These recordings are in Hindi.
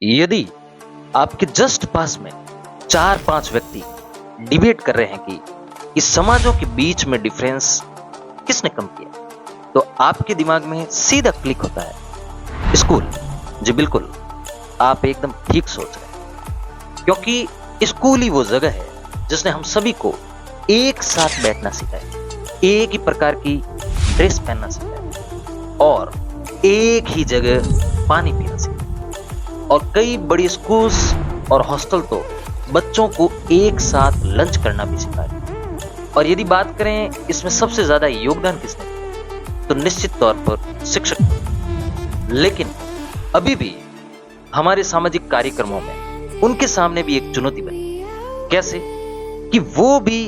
यदि आपके जस्ट पास में 4-5 व्यक्ति डिबेट कर रहे हैं कि इस समाजों के बीच में डिफरेंस किसने कम किया, तो आपके दिमाग में सीधा क्लिक होता है स्कूल। जी बिल्कुल, आप एकदम ठीक सोच रहे हैं, क्योंकि स्कूल ही वो जगह है जिसने हम सभी को एक साथ बैठना सिखाया, एक ही प्रकार की ड्रेस पहनना सिखाया और एक ही जगह पानी पीना सिखाया। और कई बड़ी स्कूल्स और हॉस्टल तो बच्चों को एक साथ लंच करना भी सिखाया। और यदि बात करें इसमें सबसे ज्यादा योगदान किसने दिया, तो निश्चित तौर पर शिक्षक। लेकिन अभी भी हमारे सामाजिक कार्यक्रमों में उनके सामने भी एक चुनौती बनी। कैसे कि वो भी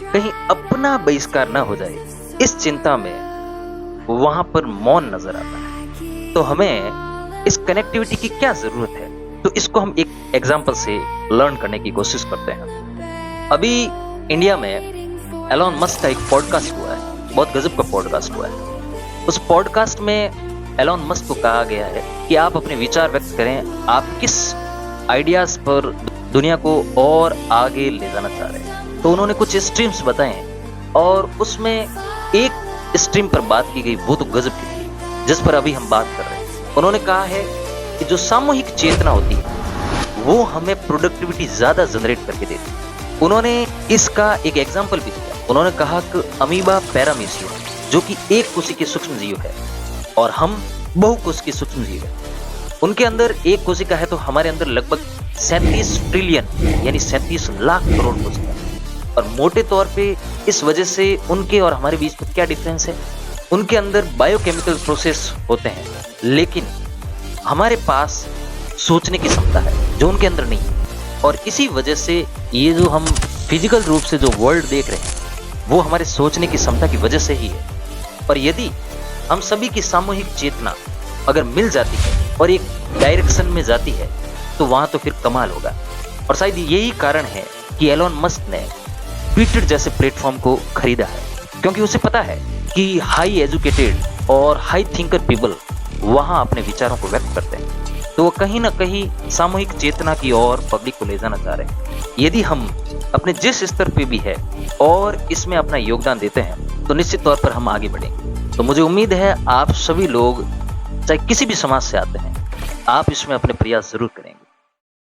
कहीं अपना बहिष्कार ना हो जाए, इस चिंता में वहां पर मौन नजर आता है। तो हमें इस कनेक्टिविटी की क्या जरूरत है, तो इसको हम एक एग्जांपल से लर्न करने की कोशिश करते हैं। अभी इंडिया में एलॉन मस्क का एक पॉडकास्ट हुआ है, बहुत गजब का पॉडकास्ट हुआ है। उस पॉडकास्ट में एलॉन मस्क को कहा गया है कि आप अपने विचार व्यक्त करें, आप किस आइडियाज पर दुनिया को और आगे ले जाना चाह रहे हैं। तो उन्होंने कुछ स्ट्रीम्स बताए और उसमें एक स्ट्रीम पर बात की गई, वो तो गजब की थी, जिस पर अभी हम बात कर रहे हैं। उन्होंने कहा है कि जो सामूहिक चेतना होती है वो हमें प्रोडक्टिविटी ज्यादा जनरेट करके देती है। उन्होंने इसका एक एग्जांपल भी दिया। उन्होंने कहा कि अमीबा पैरामीशियम, जो कि एक कोशिकी के सूक्ष्म जीव है और हम बहुकोशिकीय के सूक्ष्म जीव है, उनके अंदर एक कोशिका है तो हमारे अंदर लगभग 37 ट्रिलियन यानी 37 लाख करोड़ कोशिका है। और मोटे तौर पे इस वजह से उनके और हमारे बीच में क्या डिफरेंस है, उनके अंदर बायोकेमिकल प्रोसेस होते हैं, लेकिन हमारे पास सोचने की क्षमता है जो उनके अंदर नहीं है। और इसी वजह से ये जो हम फिजिकल रूप से जो वर्ल्ड देख रहे हैं वो हमारे सोचने की क्षमता की वजह से ही है। और यदि हम सभी की सामूहिक चेतना अगर मिल जाती है और एक डायरेक्शन में जाती है तो वहां तो फिर कमाल होगा। और शायद यही कारण है कि एलॉन मस्क ने ट्विटर जैसे प्लेटफॉर्म को खरीदा है, क्योंकि उसे पता है कि हाई एजुकेटेड और हाई थिंकर पीपल वहां अपने विचारों को व्यक्त करते हैं। तो वो कहीं ना कहीं सामूहिक चेतना की ओर पब्लिक को ले जाना चाह रहे हैं। यदि हम अपने जिस स्तर पे भी है और इसमें अपना योगदान देते हैं तो निश्चित तौर पर हम आगे बढ़ेंगे। तो मुझे उम्मीद है आप सभी लोग चाहे किसी भी समाज से आते हैं, आप इसमें अपने प्रयास जरूर करें।